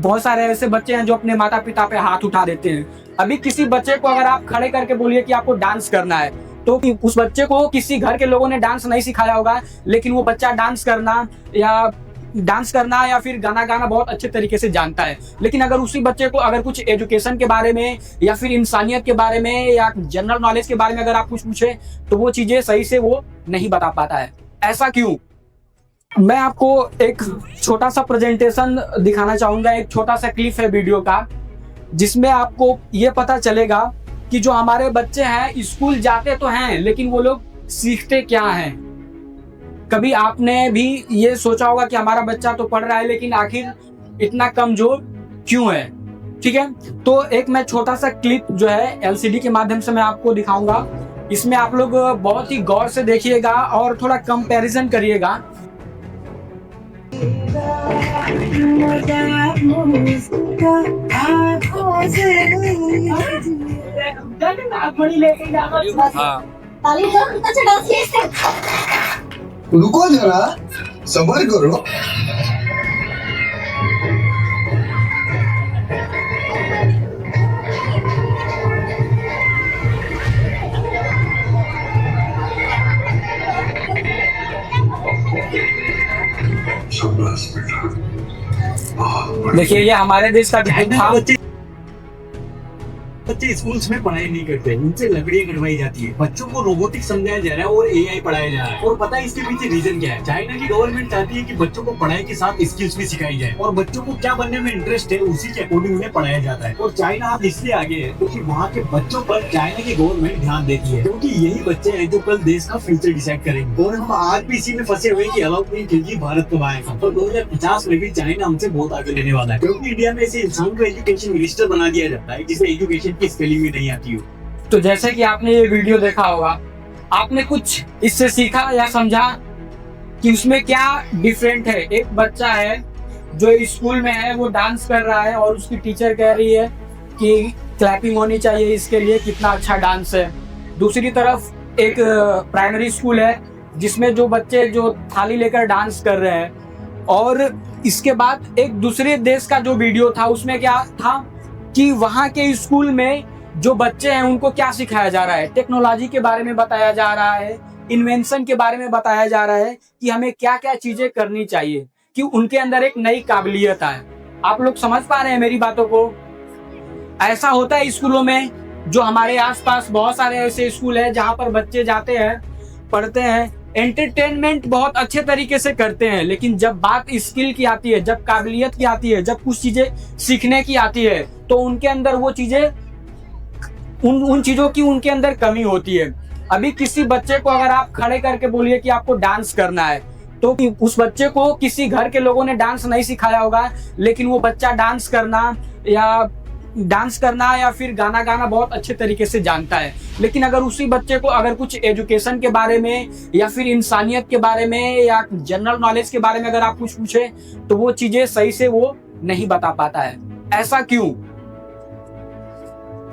बहुत सारे ऐसे बच्चे हैं जो अपने माता पिता पे हाथ उठा देते हैं। अभी किसी बच्चे को अगर आप खड़े करके बोलिए कि आपको डांस करना है, तो उस बच्चे को किसी घर के लोगों ने डांस नहीं सिखाया होगा, लेकिन वो बच्चा डांस करना या फिर गाना गाना बहुत अच्छे तरीके से जानता है। लेकिन अगर उसी बच्चे को अगर कुछ एजुकेशन के बारे में या फिर इंसानियत के बारे में या जनरल नॉलेज के बारे में अगर आप कुछ पूछे, तो वो चीजें सही से वो नहीं बता पाता है। ऐसा क्यों? मैं आपको एक छोटा सा प्रेजेंटेशन दिखाना चाहूंगा, एक छोटा सा क्लिप है वीडियो का, जिसमें आपको ये पता चलेगा कि जो हमारे बच्चे हैं स्कूल जाते तो हैं, लेकिन वो लोग सीखते क्या हैं। कभी आपने भी ये सोचा होगा कि हमारा बच्चा तो पढ़ रहा है, लेकिन आखिर इतना कमजोर क्यों है? ठीक है, तो एक मैं छोटा सा क्लिप जो है एलसीडी के माध्यम से मैं आपको दिखाऊंगा। इसमें आप लोग बहुत ही गौर से देखिएगा और थोड़ा कंपैरिजन करिएगा। रुको जरा, सबर करो। देखिए, ये हमारे देश का था। बच्चे स्कूल्स में पढ़ाई नहीं करते, उनसे लकड़ियां कटवाई जाती है, बच्चों को रोबोटिक्स समझाया जा रहा है और एआई पढ़ाया जा रहा है। और पता है इसके पीछे रीजन क्या है? चाइना की गवर्नमेंट चाहती है कि बच्चों को पढ़ाई के साथ स्किल्स भी सिखाई जाए, और बच्चों को क्या बनने में इंटरेस्ट है उसी के अकॉर्डिंग उन्हें पढ़ाया जाता है। और चाइना आज इसलिए आगे है क्योंकि वहाँ के बच्चों पर चाइना की गवर्नमेंट ध्यान देती है, क्योंकि यही बच्चे हैं जो कल देश का फ्यूचर डिसाइड करेंगे। और हम आज भी इसी में फंसे हुए कि अलाउ नहीं कीजिए भारत कब आएगा। तो 2050 में भी चाइना हमसे बहुत आगे लेने वाला है, क्योंकि इंडिया में ऐसे इंसान को एजुकेशन मिनिस्टर बना दिया जाता है जिसमें एजुकेशन की स्पेलिंग भी नहीं आती। तो जैसे कि आपने ये वीडियो देखा होगा, आपने कुछ इससे सीखा या समझा कि उसमें क्या डिफरेंट है। एक बच्चा है जो स्कूल में है, वो डांस कर रहा है और उसकी टीचर कह रही है कि क्लैपिंग होनी चाहिए इसके लिए, कितना अच्छा डांस है। दूसरी तरफ एक प्राइमरी स्कूल है जिसमें जो बच्चे जो थाली लेकर डांस कर रहे हैं, और इसके बाद एक दूसरे देश का जो वीडियो था उसमें क्या था कि वहाँ के स्कूल में जो बच्चे हैं उनको क्या सिखाया जा रहा है। टेक्नोलॉजी के बारे में बताया जा रहा है, इन्वेंशन के बारे में बताया जा रहा है कि हमें क्या क्या चीजें करनी चाहिए, कि उनके अंदर एक नई काबिलियत है। आप लोग समझ पा रहे हैं मेरी बातों को? ऐसा होता है स्कूलों में। जो हमारे आसपास बहुत सारे ऐसे स्कूल हैं जहाँ पर बच्चे जाते हैं, पढ़ते हैं, एंटरटेनमेंट बहुत अच्छे तरीके से करते हैं, लेकिन जब बात स्किल की आती है, जब काबिलियत की आती है, जब कुछ चीजें सीखने की आती है, तो उनके अंदर वो चीजें उन चीजों की उनके अंदर कमी होती है। अभी किसी बच्चे को अगर आप खड़े करके बोलिए कि आपको डांस करना है, तो उस बच्चे को किसी घर के लोगों ने डांस नहीं सिखाया होगा, लेकिन वो बच्चा डांस करना या फिर गाना गाना बहुत अच्छे तरीके से जानता है। लेकिन अगर उसी बच्चे को अगर कुछ एजुकेशन के बारे में या फिर इंसानियत के बारे में या जनरल नॉलेज के बारे में अगर आप कुछ पूछे, तो वो चीजें सही से वो नहीं बता पाता है। ऐसा क्यों?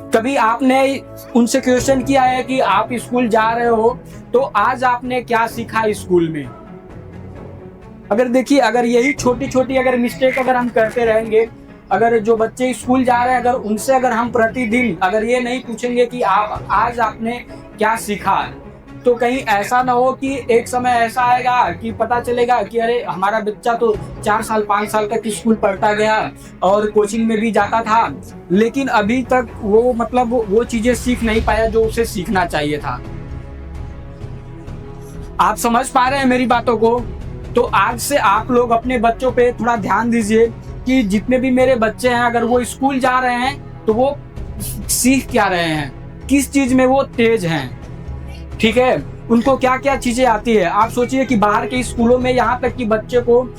कभी आपने उनसे क्वेश्चन किया है कि आप स्कूल जा रहे हो तो आज आपने क्या सीखा स्कूल में? अगर देखिए, अगर यही छोटी छोटी अगर मिस्टेक अगर हम करते रहेंगे, अगर जो बच्चे स्कूल जा रहे हैं अगर उनसे अगर हम प्रतिदिन अगर ये नहीं पूछेंगे कि आप आज आपने क्या सीखा, तो कहीं ऐसा ना हो कि एक समय ऐसा आएगा कि पता चलेगा कि अरे हमारा बच्चा तो 4 साल 5 साल तक स्कूल पढ़ता गया और कोचिंग में भी जाता था, लेकिन अभी तक वो मतलब वो चीजें सीख नहीं पाया जो उसे सीखना चाहिए था। आप समझ पा रहे हैं मेरी बातों को? तो आज से आप लोग अपने बच्चों पे थोड़ा ध्यान दीजिए कि जितने भी मेरे बच्चे हैं अगर वो स्कूल जा रहे हैं तो वो सीख क्या रहे हैं, किस चीज में वो तेज हैं, ठीक है, उनको क्या क्या चीजें आती है। आप सोचिए कि बाहर के स्कूलों में यहाँ तक कि बच्चे को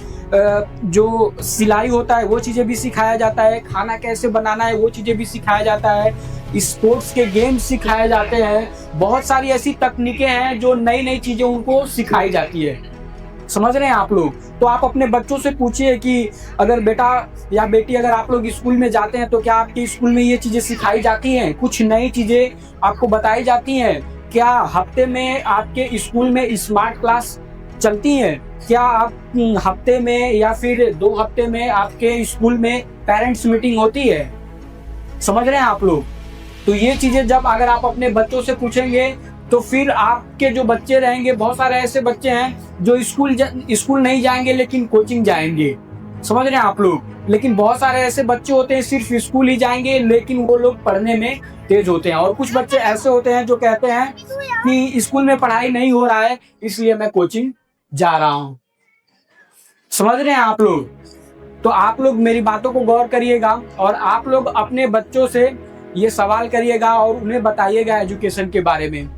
जो सिलाई होता है वो चीजें भी सिखाया जाता है, खाना कैसे बनाना है वो चीजें भी सिखाया जाता है, स्पोर्ट्स के गेम्स सिखाए जाते हैं, बहुत सारी ऐसी तकनीकें हैं जो नई नई चीजें उनको सिखाई जाती है। समझ रहे हैं आप लोग? तो आप अपने बच्चों से पूछिए कि अगर बेटा या बेटी अगर आप लोग स्कूल में जाते हैं तो क्या आपके स्कूल में ये चीजें सिखाई जाती हैं, कुछ नई चीजें आपको बताई जाती हैं क्या? हफ्ते में आपके स्कूल में स्मार्ट क्लास चलती हैं? क्या आप हफ्ते में या फिर 2 हफ्ते में आपके स्कूल में पेरेंट्स मीटिंग होती है? समझ रहे हैं आप लोग? तो ये चीजें जब अगर आप अपने बच्चों से पूछेंगे तो फिर आपके जो बच्चे रहेंगे, बहुत सारे ऐसे बच्चे हैं जो स्कूल नहीं जाएंगे लेकिन कोचिंग जाएंगे। समझ रहे हैं आप लोग? लेकिन बहुत सारे ऐसे बच्चे होते हैं सिर्फ स्कूल ही जाएंगे लेकिन वो लोग पढ़ने में तेज होते हैं। और कुछ बच्चे ऐसे होते हैं जो कहते हैं कि स्कूल में पढ़ाई नहीं हो रहा है इसलिए मैं कोचिंग जा रहा हूं। समझ रहे हैं आप लोग? तो आप लोग मेरी बातों को गौर करिएगा और आप लोग अपने बच्चों से ये सवाल करिएगा और उन्हें बताइएगा एजुकेशन के बारे में,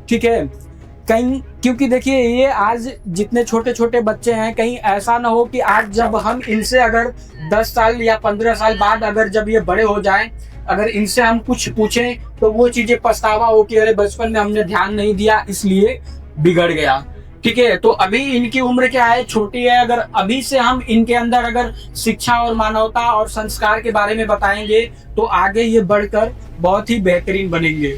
ठीक है? कहीं, क्योंकि देखिए ये आज जितने छोटे छोटे बच्चे हैं, कहीं ऐसा ना हो कि आज जब हम इनसे अगर 10 साल या 15 साल बाद अगर जब ये बड़े हो जाएं, अगर इनसे हम कुछ पूछें तो वो चीजें पछतावा हो कि अरे बचपन में हमने ध्यान नहीं दिया इसलिए बिगड़ गया, ठीक है? तो अभी इनकी उम्र क्या है, छोटी है। अगर अभी से हम इनके अंदर अगर शिक्षा और मानवता और संस्कार के बारे में बताएंगे तो आगे ये बढ़कर बहुत ही बेहतरीन बनेंगे।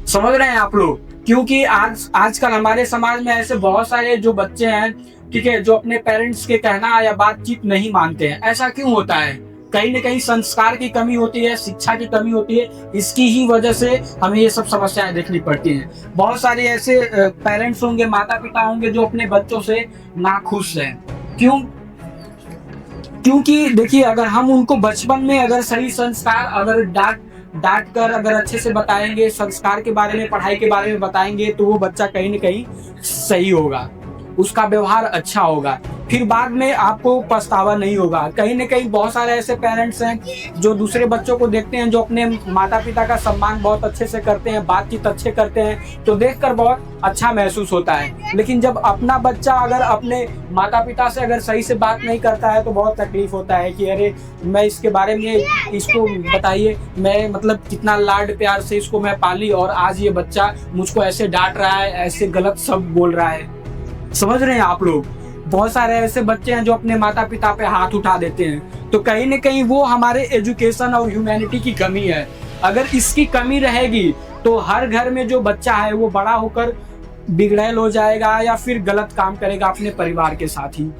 समझ रहे हैं आप लोग? क्योंकि आजकल हमारे समाज में ऐसे बहुत सारे जो बच्चे हैं, ठीक है, जो अपने पेरेंट्स के कहना या बातचीत नहीं मानते हैं। ऐसा क्यों होता है? कहीं ना कहीं संस्कार की कमी होती है, शिक्षा की कमी होती है। इसकी ही वजह से हमें ये सब समस्याएं देखनी पड़ती हैं। बहुत सारे ऐसे पेरेंट्स होंगे, माता पिता होंगे जो अपने बच्चों से नाखुश हैं। क्यों? क्योंकि देखिए अगर हम उनको बचपन में अगर सही संस्कार अगर डांट कर अगर अच्छे से बताएंगे, संस्कार के बारे में, पढ़ाई के बारे में बताएंगे तो वो बच्चा कहीं ना कहीं सही होगा, उसका व्यवहार अच्छा होगा, फिर बाद में आपको पछतावा नहीं होगा। कहीं ना कहीं बहुत सारे ऐसे पेरेंट्स हैं जो दूसरे बच्चों को देखते हैं जो अपने माता पिता का सम्मान बहुत अच्छे से करते हैं, बातचीत अच्छे करते हैं, तो देखकर बहुत अच्छा महसूस होता है। लेकिन जब अपना बच्चा अगर अपने माता पिता से अगर सही से बात नहीं करता है तो बहुत तकलीफ होता है कि अरे मैं इसके बारे में, इसको बताइए, मैं मतलब कितना लाड प्यार से इसको मैं पाली और आज ये बच्चा मुझको ऐसे डांट रहा है, ऐसे गलत शब्द बोल रहा है। समझ रहे हैं आप लोग? बहुत सारे ऐसे बच्चे हैं जो अपने माता पिता पे हाथ उठा देते हैं। तो कहीं ना कहीं वो हमारे एजुकेशन और ह्यूमैनिटी की कमी है। अगर इसकी कमी रहेगी तो हर घर में जो बच्चा है वो बड़ा होकर बिगड़ैल हो जाएगा या फिर गलत काम करेगा अपने परिवार के साथ ही।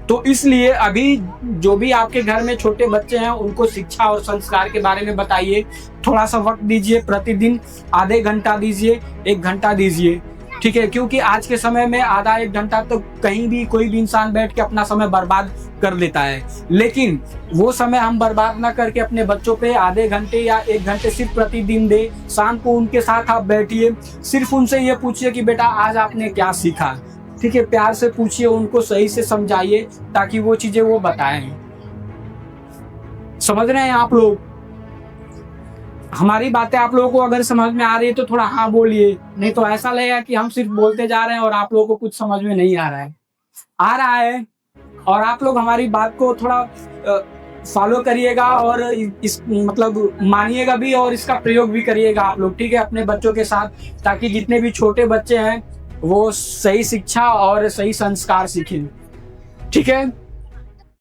तो इसलिए अभी जो भी आपके घर में छोटे बच्चे हैं उनको शिक्षा और संस्कार के बारे में बताइए। थोड़ा सा वक्त दीजिए, प्रतिदिन आधे घंटा दीजिए, 1 घंटा दीजिए, ठीक है? क्योंकि आज के समय में आधा 1 घंटा तो कहीं भी कोई भी इंसान बैठ के अपना समय बर्बाद कर लेता है। लेकिन वो समय हम बर्बाद ना करके अपने बच्चों पे आधे घंटे या 1 घंटे सिर्फ प्रतिदिन दे। शाम को उनके साथ आप बैठिए, सिर्फ उनसे ये पूछिए कि बेटा आज आपने क्या सीखा, ठीक है? प्यार से पूछिए, उनको सही से समझाइए ताकि वो चीजें वो बताएं। समझ रहे हैं आप लोग? हमारी बातें आप लोगों को अगर समझ में आ रही है तो थोड़ा हाँ बोलिए, नहीं तो ऐसा लगेगा कि हम सिर्फ बोलते जा रहे हैं और आप लोगों को कुछ समझ में नहीं आ रहा है। आ रहा है और आप लोग हमारी बात को थोड़ा फॉलो करिएगा और इस मतलब मानिएगा भी और इसका प्रयोग भी करिएगा आप लोग, ठीक है? अपने बच्चों के साथ, ताकि जितने भी छोटे बच्चे हैं वो सही शिक्षा और सही संस्कार सीखें, ठीक है?